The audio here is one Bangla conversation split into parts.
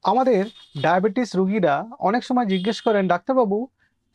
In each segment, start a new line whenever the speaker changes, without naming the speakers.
আমাদের ডায়াবেটিস রোগীরা অনেক সময় জিজ্ঞেস করেন, ডাক্তারবাবু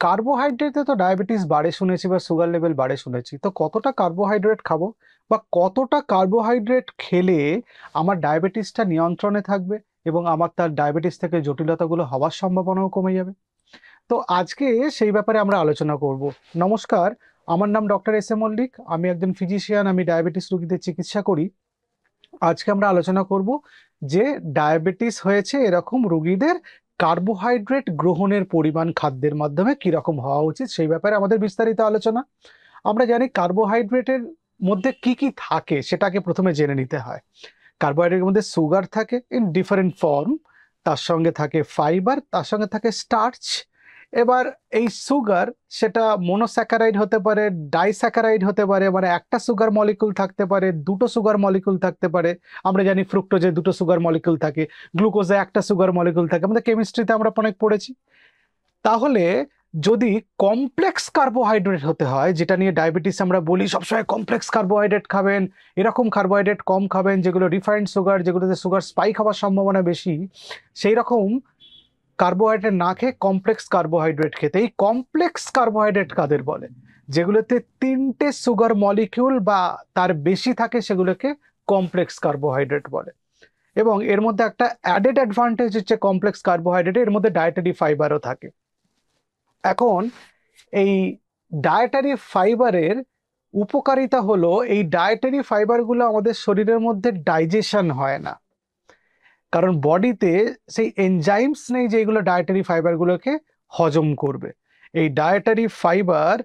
কার্বোহাইড্রেটে তো ডায়াবেটিস বাড়ে শুনেছি বা সুগার লেভেল বাড়ে শুনেছি, তো কতটা কার্বোহাইড্রেট খাবো বা কতটা কার্বোহাইড্রেট খেলে আমার ডায়াবেটিসটা নিয়ন্ত্রণে থাকবে এবং আমার তার ডায়াবেটিস থেকে জটিলতাগুলো হওয়ার সম্ভাবনাও কমে যাবে। তো আজকে সেই ব্যাপারে আমরা আলোচনা করব। নমস্কার, আমার নাম ডক্টর এস এ মল্লিক, আমি একজন ফিজিশিয়ান, আমি ডায়াবেটিস রোগীদের চিকিৎসা করি। আজকে আমরা আলোচনা করব যে ডায়াবেটিস হয়েছে এরকম রোগীদের কার্বোহাইড্রেট গ্রহণের পরিমাণ খাদ্যের মাধ্যমে কিরকম হওয়া উচিত সেই ব্যাপারে আমাদের বিস্তারিত আলোচনা। আমরা জানি কার্বোহাইড্রেটের মধ্যে কি কি থাকে সেটাকে প্রথমে জেনে নিতে হয়। কার্বোহাইড্রেটের মধ্যে সুগার থাকে ইন ডিফারেন্ট ফর্ম, তার সঙ্গে থাকে ফাইবার, তার সঙ্গে থাকে স্টার্চ। এবার এই সুগার সেটা মনোস্যাকারাইড হতে পারে, ডাইস্যাকারাইড হতে পারে, মানে একটা সুগার মলিকুল থাকতে পারে, দুটো সুগার মলিকুল থাকতে পারে। আমরা জানি ফ্রুক্টোজে দুটো সুগার মলিকুল থাকে, গ্লুকোজে একটা সুগার মলিকুল থাকে, আমাদের কেমিস্ট্রিতে আমরা অনেক পড়েছি। তাহলে যদি কমপ্লেক্স কার্বোহাইড্রেট হতে হয়, যেটা নিয়ে ডায়াবেটিস আমরা বলি সবসময় কমপ্লেক্স কার্বোহাইড্রেট খাবেন, এরকম কার্বোহাইড্রেট কম খাবেন যেগুলো রিফাইন্ড সুগার, যেগুলোতে সুগার স্পাইক হওয়ার সম্ভাবনা বেশি, সেই রকম কার্বোহাইড্রেট না খেয়ে কমপ্লেক্স কার্বোহাইড্রেট খেতে। এই কমপ্লেক্স কার্বোহাইড্রেট কাদের বলে? যেগুলোতে তিনটে সুগার মলিকিউল বা তার বেশি থাকে সেগুলোকে কমপ্লেক্স কার্বোহাইড্রেট বলে। এবং এর মধ্যে একটা অ্যাডেড অ্যাডভান্টেজ হচ্ছে কমপ্লেক্স কার্বোহাইড্রেট, এর মধ্যে ডায়েটারি ফাইবারও থাকে। এখন এই ডায়েটারি ফাইবারের উপকারিতা হলো, এই ডায়েটারি ফাইবারগুলো আমাদের শরীরের মধ্যে ডাইজেশন হয় না, কারণ বডিতে সেই এনজাইমস নেই যেগুলো ডায়েটারি ফাইবারগুলোকে হজম করবে। এই ডায়েটারি ফাইবার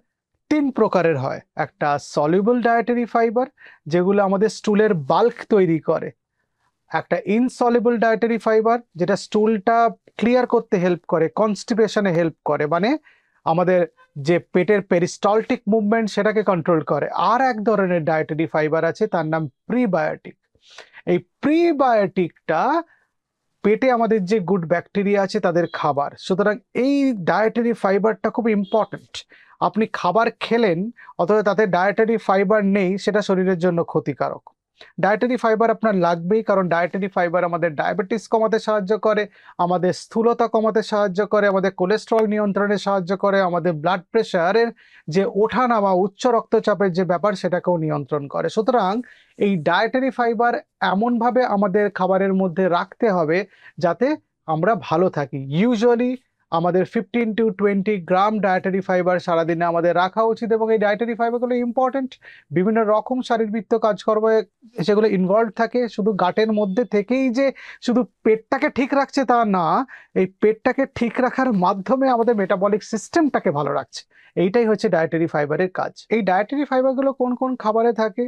তিন প্রকারের হয়। একটা সলিউবল ডায়েটারি ফাইবার, যেগুলো আমাদের স্টুলের বাল্ক তৈরি করে। একটা ইনসলিউবল ডায়েটারি ফাইবার, যেটা স্টুলটা ক্লিয়ার করতে হেল্প করে, কনস্টিপেশনে হেল্প করে, মানে আমাদের যে পেটের পেরিস্টলটিক মুভমেন্ট সেটাকে কন্ট্রোল করে। আর এক ধরনের ডায়েটারি ফাইবার আছে, তার নাম প্রিবায়োটিক। এই প্রিবায়োটিকটা পেটে আমাদের যে গুড ব্যাকটেরিয়া আছে তাদের খাবার। সুতরাং এই ডায়েটারি ফাইবারটা খুব ইম্পর্ট্যান্ট। আপনি খাবার খেলেন অথবা তাতে ডায়েটারি ফাইবার নেই, সেটা শরীরের জন্য ক্ষতিকারক। ডায়েটারি ফাইবার আপনার লাগবেই, কারণ ডায়েটারি ফাইবার আমাদের ডায়াবেটিস কমাতে সাহায্য করে, আমাদের স্থূলতা কমাতে সাহায্য করে, আমাদের কোলেস্ট্রল নিয়ন্ত্রণে সাহায্য করে, আমাদের ব্লাড প্রেশারের যে ওঠানামা, উচ্চ রক্তচাপের যে ব্যাপার সেটাকেও নিয়ন্ত্রণ করে। সুতরাং এই ডায়েটারি ফাইবার এমনভাবে আমাদের খাবারের মধ্যে রাখতে হবে যাতে আমরা ভালো থাকি। ইউজুয়ালি আমাদের 15 to 20 গ্রাম ডায়েটারি ফাইবার সারাদিনে আমাদের রাখা উচিত, এবং এই ডায়েটারি ফাইবারগুলো ইম্পর্টেন্ট। বিভিন্ন রকম শারীরবৃত্ত কাজকর্মে সেগুলো ইনভলভ থাকে। শুধু গাটের মধ্যে থেকেই যে শুধু পেটটাকে ঠিক রাখছে তা না, এই পেটটাকে ঠিক রাখার মাধ্যমে আমাদের মেটাবলিক সিস্টেমটাকে ভালো রাখছে। এইটাই হচ্ছে ডায়েটারি ফাইবারের কাজ। এই ডায়েটারি ফাইবারগুলো কোন কোন খাবারে থাকে?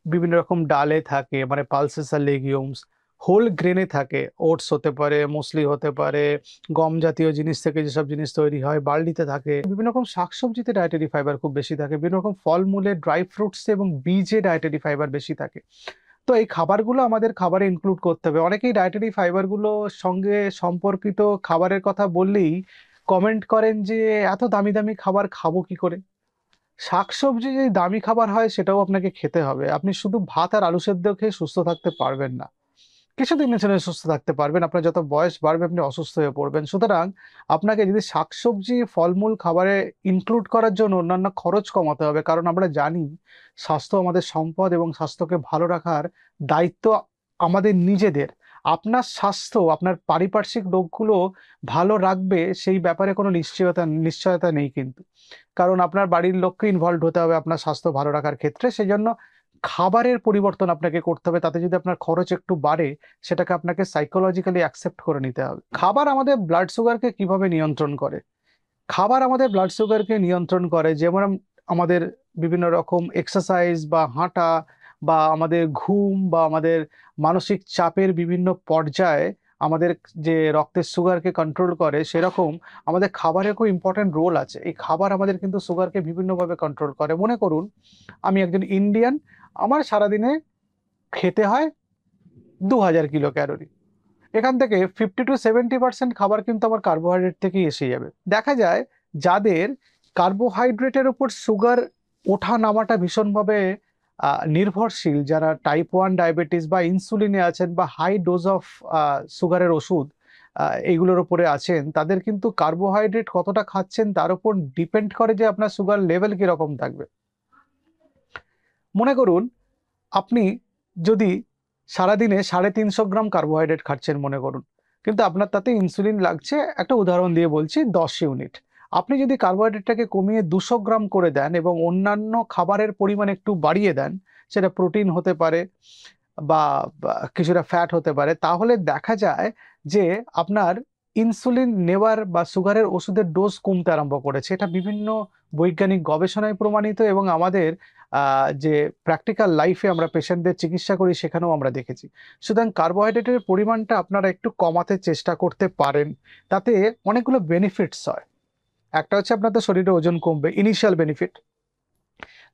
বিভিন্ন রকম ডালে থাকে, মানে পালসেস আর লেগিউমস। হোল গ্রেনে থাকে, ওটস হতে পারে, মুসলি হতে পারে, গম জাতীয় জিনিস থেকে যেসব জিনিস তৈরি হয়, বার্লিতে থাকে। বিভিন্ন রকম শাকসবজিতে ডায়েটারি ফাইবার খুব বেশি থাকে, বিভিন্ন রকম ফলমূলে, ড্রাই ফ্রুটস এবং বীজে ডায়েটারি ফাইবার বেশি থাকে। তো এই খাবারগুলো আমাদের খাবারে ইনক্লুড করতে হবে। অনেকেই ডায়েটারি ফাইবারগুলো সঙ্গে সম্পর্কিত খাবারের কথা বললেই কমেন্ট করেন যে এত দামি দামি খাবার খাবো কি করে। শাকসবজি যে দামি খাবার হয় সেটাও আপনাকে খেতে হবে। আপনি শুধু ভাত আর আলু সেদ্ধ খেয়ে সুস্থ থাকতে পারবেন না। কিছুদিনের জন্য সুস্থ থাকতে পারবেন, আপনার যত বয়স বাড়বে আপনি অসুস্থ হয়ে পড়বেন। সুতরাং আপনাকে যদি শাকসবজি, ফলমূল খাবারে ইনক্লুড করার জন্য অন্যান্য খরচ কমাতে হবে, কারণ আমরা জানি স্বাস্থ্য আমাদের সম্পদ এবং স্বাস্থ্যকে ভালো রাখার দায়িত্ব আমাদের নিজেদের। আপনার স্বাস্থ্য আপনার পারিপার্শ্বিক রোগগুলো ভালো রাখবে সেই ব্যাপারে কোনো নিশ্চয়তা নেই কিন্তু, কারণ আপনার বাড়ির লোককে ইনভলভ হতে হবে আপনার স্বাস্থ্য ভালো রাখার ক্ষেত্রে। সেই জন্য খাবারের পরিবর্তন আপনাকে করতে হবে। তাতে যদি আপনার খরচ একটু বাড়ে, সেটাকে আপনাকে সাইকোলজিক্যালি অ্যাকসেপ্ট করে নিতে হবে। খাবার আমাদের ব্লাড সুগারকে কিভাবে নিয়ন্ত্রণ করে? খাবার আমাদের ব্লাড সুগারকে নিয়ন্ত্রণ করে যেমন আমাদের বিভিন্ন রকম এক্সারসাইজ বা হাঁটা বা আমাদের ঘুম বা আমাদের মানসিক চাপের বিভিন্ন পর্যায়ে আমাদের যে রক্তের সুগারকে কন্ট্রোল করে, সেরকম আমাদের খাবারের খুব ইম্পর্টেন্ট রোল আছে। এই খাবার আমাদের কিন্তু সুগারকে বিভিন্নভাবে কন্ট্রোল করে। মনে করুন আমি একজন ইন্ডিয়ান, আমার সারাদিনে খেতে হয় 2000 কিলো ক্যালোরি। এখান থেকে 50 to 70% খাবার কিন্তু আমার কার্বোহাইড্রেট থেকেই এসে যাবে। দেখা যায় যাদের কার্বোহাইড্রেটের উপর সুগার ওঠা নামাটা ভীষণভাবে নির্ভরশীল, যারা টাইপ 1 ডায়াবেটিস বা ইনসুলিনে আছেন বা হাই ডোজ অফ সুগারের ওষুধ এইগুলোর উপরে আছেন, তাদের কিন্তু কার্বোহাইড্রেট কতটা খাচ্ছেন তার উপর ডিপেন্ড করে যে আপনার সুগার লেভেল কিরকম থাকবে। মনে করুন আপনি যদি সারাদিনে 350 গ্রাম কার্বোহাইড্রেট খাচ্ছেন মনে করুন, কিন্তু আপনার তাতে ইনসুলিন লাগছে, একটা উদাহরণ দিয়ে বলছি, 10 ইউনিট। আপনি যদি কার্বোহাইড্রেটটাকে কমিয়ে 200 গ্রাম করে দেন এবং অন্যান্য খাবারের পরিমাণ একটু বাড়িয়ে দেন, সেটা প্রোটিন হতে পারে বা কিছুটা ফ্যাট হতে পারে, তাহলে দেখা যায় যে আপনার ইনসুলিন নেওয়ার বা সুগারের ওষুধের ডোজ কমতে আরম্ভ করেছে। এটা বিভিন্ন বৈজ্ঞানিক গবেষণায় প্রমাণিত এবং আমাদের যে প্র্যাকটিক্যাল লাইফে আমরা পেশেন্টদের চিকিৎসা করি সেখানেও আমরা দেখেছি। সুতরাং কার্বোহাইড্রেটের পরিমাণটা আপনারা একটু কমাতে চেষ্টা করতে পারেন, তাতে অনেকগুলো বেনিফিটস হয়। একটা হচ্ছে আপনাদের শরীরে ওজন কমবে, ইনিশিয়াল বেনিফিট।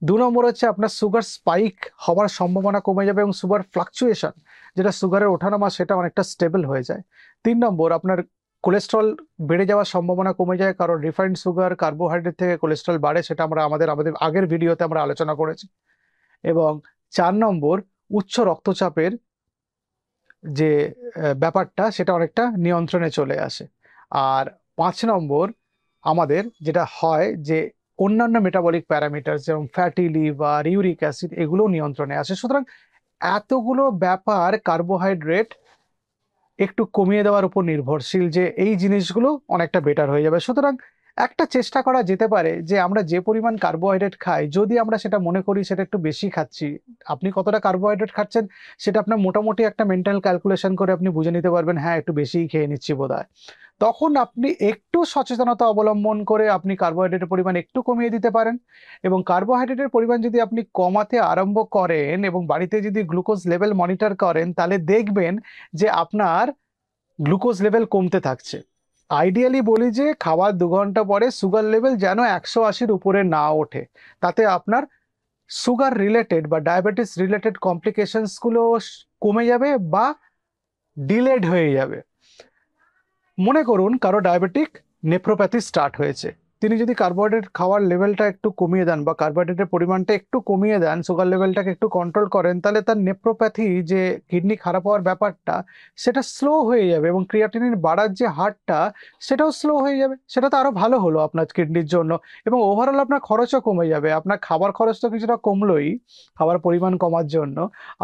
2 নম্বর হচ্ছে আপনার সুগার স্পাইক হওয়ার সম্ভাবনা কমে যাবে এবং সুগার ফ্লাকচুয়েশন, যেটা সুগারের ওঠানামা, সেটা অনেকটা স্টেবল হয়ে যায়। 3 নম্বর আপনার কোলেস্ট্রল বেড়ে যাওয়ার সম্ভাবনা কমে যায়, কারণ রিফাইন্ড সুগার কার্বোহাইড্রেট থেকে কোলেস্ট্রল বাড়ে, সেটা আমরা আমাদের আগের ভিডিওতে আমরা আলোচনা করেছি। এবং 4 নম্বর উচ্চ রক্তচাপের যে ব্যাপারটা, সেটা অনেকটা নিয়ন্ত্রণে চলে আসে। আর 5 নম্বর আমাদের যেটা হয় যে অন্যান্য মেটাবলিক প্যারামিটার যেমন ফ্যাটি লিভার, ইউরিক অ্যাসিড, এগুলো নিয়ন্ত্রণে আসে। সুতরাং এতগুলো ব্যাপার কার্বোহাইড্রেট একটু কমিয়ে দেওয়ার উপর নির্ভরশীল, যে এই জিনিসগুলো অনেকটা বেটার হয়ে যাবে। সুতরাং একটা চেষ্টা করা যেতে পারে যে আমরা যে পরিমাণ কার্বোহাইড্রেট খাই, যদি আমরা সেটা মনে করি সেটা একটু বেশি খাচ্ছি, আপনি কতটা কার্বোহাইড্রেট খাচ্ছেন সেটা আপনার মোটামুটি একটা মেন্টাল ক্যালকুলেশন করে আপনি বুঝে নিতে পারবেন, হ্যাঁ একটু বেশিই খেয়ে নিচ্ছি বোধহয়। তখন আপনি একটু সচেতনতা অবলম্বন করে আপনি কার্বোহাইড্রেটের পরিমাণ একটু কমিয়ে দিতে পারেন। এবং কার্বোহাইড্রেটের পরিমাণ যদি আপনি কমাতে আরম্ভ করেন এবং বাড়িতে যদি গ্লুকোজ লেভেল মনিটর করেন, তাহলে দেখবেন যে আপনার গ্লুকোজ লেভেল কমতে থাকছে। আইডিয়ালি বলি যে খাওয়ার 2 ঘন্টা পরে সুগার লেভেল যেন 180-র উপরে না ওঠে, তাতে আপনার সুগার রিলেটেড বা ডায়াবেটিস রিলেটেড কমপ্লিকেশনসগুলো কমে যাবে বা ডিলেড হয়ে যাবে। মনে করুন কারো ডায়াবেটিক নেফ্রোপ্যাথি স্টার্ট হয়েছে, তিনি যদি কার্বোহাইড্রেট খাওয়ার লেভেলটা একটু কমিয়ে দেন বা কার্বোহাইড্রেটের পরিমাণটা একটু কমিয়ে দেন, সুগার লেভেলটাকে একটু কন্ট্রোল করেন, তাহলে তার নেফ্রোপ্যাথি, যে কিডনি খারাপ হওয়ার ব্যাপারটা, সেটা স্লো হয়ে যাবে এবং ক্রিয়াটিনিন বাড়ার যে হারটা, সেটাও স্লো হয়ে যাবে। সেটা তো আরো ভালো হলো আপনার কিডনির জন্য এবং ওভারঅল আপনার খরচও কমে যাবে। আপনার খাবার খরচ তো কিছুটা কমলোই খাবার পরিমাণ কমার জন্য,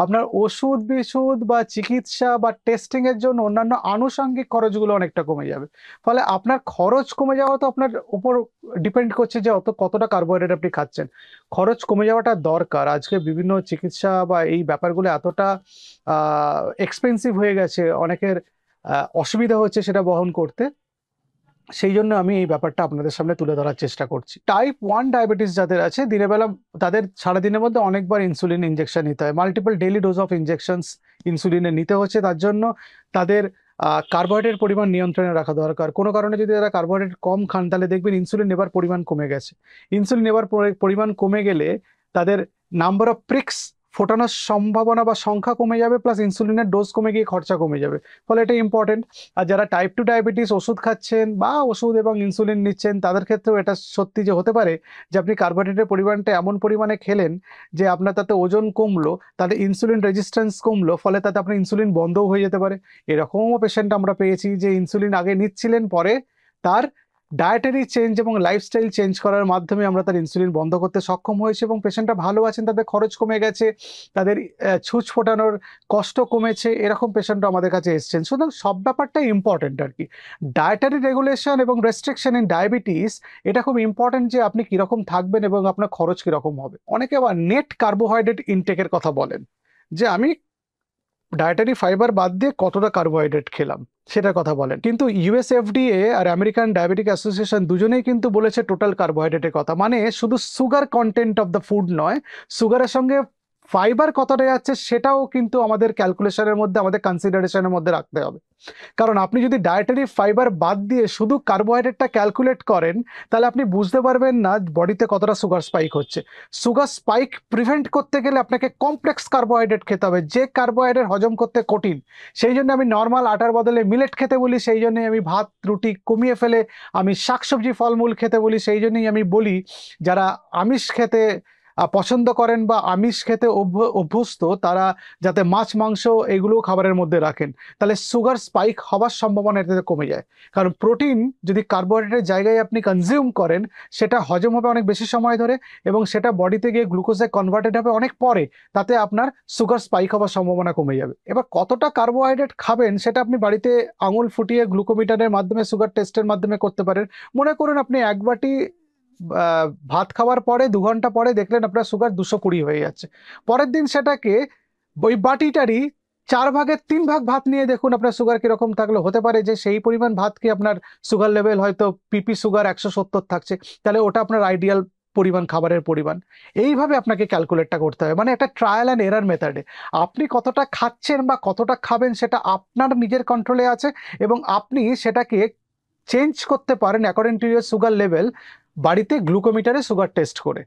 আপনার ওষুধ বিষুধ বা চিকিৎসা বা টেস্টিং এর জন্য অন্যান্য আনুষঙ্গিক খরচগুলো অনেকটা কমে যাবে। ফলে আপনার খরচ কমে যাওয়া তো আপনার উপর ডিপেন্ড করছে যে কতটা কার্বোহাইড্রেট আপনি খাচ্ছেন। খরচ কমে যাওয়াটা দরকার। আজকে বিভিন্ন চিকিৎসা বা এই ব্যাপারগুলো এতটা এক্সপেন্সিভ হয়ে গেছে, অনেকের অসুবিধা হচ্ছে সেটা বহন করতে। সেই জন্য আমি এই ব্যাপারটা আপনাদের সামনে তুলে ধরার চেষ্টা করছি। টাইপ 1 ডায়াবেটিস যাদের আছে, দিনের বেলা তাদের সারাদিনের মধ্যে অনেকবার ইনসুলিন ইনজেকশন নিতে হয়, multiple daily dose of injections ইনসুলিনের নিতে হচ্ছে। তার জন্য তাদের কার্বোহাইড্রেট পরিমাণ নিয়ন্ত্রণে রাখা দরকার। কোনো কারণে যদি তারা কার্বোহাইড্রেট কম খান, তাহলে দেখবেন ইনসুলিন নেবার পরিমাণ কমে গেছে। ইনসুলিন নেবার পরিমাণ কমে গেলে তাদের নাম্বার অফ প্রিক্স ফোটানোর সম্ভাবনা বা সংখ্যা কমে যাবে, প্লাস ইনসুলিনের ডোজ কমে গিয়ে খরচা কমে যাবে। ফলে এটা ইম্পর্টেন্ট। আর যারা টাইপ 2 ডায়াবেটিস ওষুধ খাচ্ছেন বা ওষুধ এবং ইনসুলিন নিচ্ছেন, তাদের ক্ষেত্রেও এটা সত্যি যে হতে পারে যে আপনি কার্বোহাইড্রেটের পরিমাণটা এমন পরিমাণে খেলেন যে আপনার তাতে ওজন কমলো, তাতে ইনসুলিন রেজিস্ট্যান্স কমলো, ফলে তাতে আপনার ইনসুলিন বন্ধও হয়ে যেতে পারে। এরকমও পেশেন্ট আমরা পেয়েছি যে ইনসুলিন আগে নিচ্ছিলেন, পরে তার ডায়েটারি চেঞ্জ এবং লাইফস্টাইল চেঞ্জ করার মাধ্যমে আমরা তার ইনসুলিন বন্ধ করতে সক্ষম হয়েছে এবং পেশেন্টরা ভালো আছেন, তাদের খরচ কমে গেছে, তাদের ছুঁচ ফোটানোর কষ্ট কমেছে। এরকম পেশেন্টরা আমাদের কাছে এসছেন। সুতরাং সব ব্যাপারটাই ইম্পর্টেন্ট আর কি। ডায়েটারি রেগুলেশন এবং রেস্ট্রিকশন ইন ডায়াবেটিস, এটা খুব ইম্পর্টেন্ট যে আপনি কীরকম থাকবেন এবং আপনার খরচ কীরকম হবে। অনেকে আবার নেট কার্বোহাইড্রেট ইনটেকের কথা বলেন, যে আমি ডায়েটারি ফাইবার বাদ দিয়ে কতটা কার্বোহাইড্রেট খেলাম সেটার কথা বলেন, কিন্তু ইউএস এফডিএ আর আমেরিকান ডায়াবেটিক অ্যাসোসিয়েশন দুজনেই কিন্তু বলেছে টোটাল কার্বোহাইড্রেটের কথা, মানে শুধু sugar content of the food নয়, সুগারের সঙ্গে ফাইবার কতটা যাচ্ছে সেটাও কিন্তু আমাদের ক্যালকুলেশনের মধ্যে, আমাদের কনসিডারেশনের মধ্যে রাখতে হবে। কারণ আপনি যদি ডায়েটারি ফাইবার বাদ দিয়ে শুধু কার্বোহাইড্রেটটা ক্যালকুলেট করেন, তাহলে আপনি বুঝতে পারবেন না বডিতে কতটা সুগার স্পাইক হচ্ছে। সুগার স্পাইক প্রিভেন্ট করতে গেলে আপনাকে কমপ্লেক্স কার্বোহাইড্রেট খেতে হবে, যে কার্বোহাইড্রেট হজম করতে কঠিন। সেই জন্য আমি নর্মাল আটার বদলে মিলেট খেতে বলি, সেই জন্যই আমি ভাত রুটি কমিয়ে ফেলে আমি শাকসবজি ফলমূল খেতে বলি, সেই জন্যই আমি বলি যারা আমিষ খেতে পছন্দ করেন বা আমিষ খেতে অভ্যস্ত, তারা যাতে মাছ মাংস এগুলো খাবারের মধ্যে রাখেন, তাহলে সুগার স্পাইক হওয়ার সম্ভাবনা এটাতে কমে যায়। কারণ প্রোটিন যদি কার্বোহাইড্রেটের জায়গায় আপনি কনজিউম করেন, সেটা হজম হবে অনেক বেশি সময় ধরে এবং সেটা বডিতে গিয়ে গ্লুকোজে কনভার্টেড হবে অনেক পরে, তাতে আপনার সুগার স্পাইক হওয়ার সম্ভাবনা কমে যাবে। এবার কতটা কার্বোহাইড্রেট খাবেন সেটা আপনি বাড়িতে আঙুল ফুটিয়ে গ্লুকোমিটারের মাধ্যমে, সুগার টেস্টের মাধ্যমে করতে পারেন। মনে করুন আপনি এক বাটি ভাত খাওয়ার পরে 2 ঘন্টা পরে দেখলেন আপনার সুগার 220 হয়ে যাচ্ছে, পরের দিন সেটাকে ওই বাটিটারই 4 ভাগের 3 ভাগ ভাত নিয়ে দেখুন আপনার সুগার কিরকম থাকলো। হতে পারে যে সেই পরিমাণ ভাত কি আপনার সুগার লেভেল হয়তো পিপি সুগার 170 থাকছে, তাহলে ওটা আপনার আইডিয়াল পরিমাণ, খাবারের পরিমাণ। এইভাবে আপনাকে ক্যালকুলেটটা করতে হবে, মানে একটা ট্রায়াল অ্যান্ড এরার মেথডে। আপনি কতটা খাচ্ছেন বা কতটা খাবেন সেটা আপনার নিজের কন্ট্রোলে আছে এবং আপনি সেটাকে চেঞ্জ করতে পারেন according to your sugar level, বাড়িতে গ্লুকোমিটারে সুগার টেস্ট করে।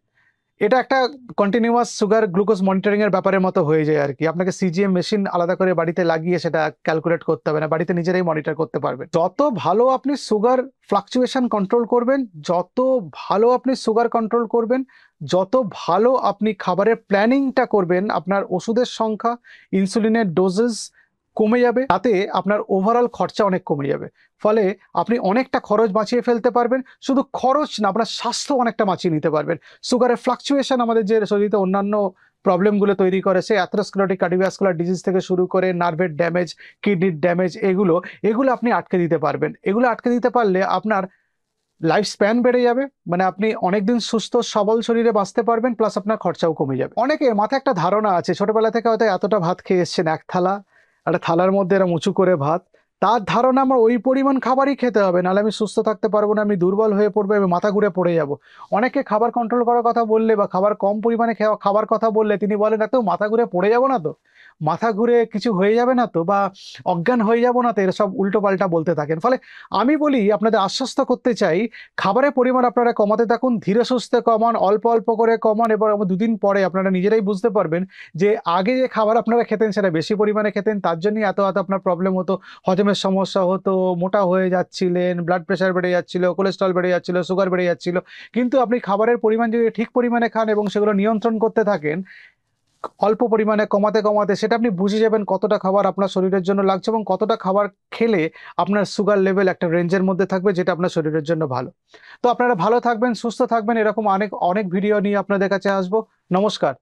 এটা একটা কন্টিনিউয়াস সুগার গ্লুকোজ মনিটরিং এর ব্যাপারের মতো হয়ে যায় আর কি। আপনাকে সিজিএম মেশিন আলাদা করে বাড়িতে লাগিয়ে সেটা ক্যালকুলেট করতে হবে না, বাড়িতে নিজেরাই মনিটর করতে পারবেন। যত ভালো আপনি সুগার ফ্লাকচুয়েশন কন্ট্রোল করবেন, যত ভালো আপনি সুগার কন্ট্রোল করবেন, যত ভালো আপনি খাবারের প্ল্যানিংটা করবেন, আপনার ওষুধের সংখ্যা, ইনসুলিনের ডোজেস কমে যাবে, তাতে আপনার ওভারঅল খরচা অনেক কমে যাবে। ফলে আপনি অনেকটা খরচ বাঁচিয়ে ফেলতে পারবেন। শুধু খরচ না, আপনার স্বাস্থ্য অনেকটা বাঁচিয়ে নিতে পারবেন। সুগারের ফ্লাকচুয়েশন আমাদের যে শরীরে অন্যান্য প্রবলেমগুলো তৈরি করে, সে অ্যাথেরোস্ক্লেরোটিক কার্ডিওভাস্কুলার ডিজিজ থেকে শুরু করে নার্ভের ড্যামেজ, কিডনির ড্যামেজ, এগুলো আপনি আটকে দিতে পারবেন। এগুলো আটকে দিতে পারলে আপনার লাইফ স্প্যান বেড়ে যাবে, মানে আপনি অনেকদিন সুস্থ সবল শরীরে বাঁচতে পারবেন, প্লাস আপনার খরচাও কমে যাবে। অনেকের মাথায় একটা ধারণা আছে, ছোটবেলা থেকে হয়তো এতটা ভাত খেয়ে এসছেন, এক থালা, একটা থালার মধ্যে এরকম উঁচু করে ভাত, তার ধারণা আমার ওই পরিমাণ খাবারই খেতে হবে, নাহলে আমি সুস্থ থাকতে পারবো না, আমি দুর্বল হয়ে পড়বো, আমি মাথা ঘুরে পড়ে যাব। অনেকে খাবার কন্ট্রোল করার কথা বললে বা খাবার কম পরিমাণে খাবার কথা বললে তিনি বলেন, এত মাথা ঘুরে পড়ে যাব না তো, মাথা ঘুরে কিছু হয়ে যাবে না তো, বা অজ্ঞান হয়ে যাব না তো, এসব উল্টো পাল্টা বলতে থাকেন। ফলে আমি বলি, আপনাদের আশ্বস্ত করতে চাই, খাবারের পরিমাণ আপনারা কমাতে থাকুন, ধীরে সুস্থে কমান, অল্প অল্প করে কমান। এবার 2 দিন পরে আপনারা নিজেরাই বুঝতে পারবেন যে আগে যে খাবার আপনারা খেতেন সেটা বেশি পরিমাণে খেতেন, তার জন্যই এত এত আপনার প্রবলেম হতো, হজমের সমস্যা হতো, মোটা হয়ে যাচ্ছিলেন, ব্লাড প্রেশার বেড়ে যাচ্ছিল, কোলেস্ট্রল বেড়ে যাচ্ছিল, সুগার বেড়ে যাচ্ছিল। কিন্তু আপনি খাবারের পরিমাণ যদি ঠিক পরিমাণে খান এবং সেগুলো নিয়ন্ত্রণ করতে থাকেন, অল্প পরিমাণে কমাতে কমাতে, সেটা আপনি বুঝে যাবেন কতটা খাবার আপনার শরীরের জন্য লাগছে এবং কতটা খাবার খেলে আপনার সুগার লেভেল একটা রেঞ্জের মধ্যে থাকবে, যেটা আপনার শরীরের জন্য ভালো। তো আপনারা ভালো থাকবেন, সুস্থ থাকবেন, এরকম অনেক অনেক ভিডিও নিয়ে আপনাদের কাছে আসবো। নমস্কার।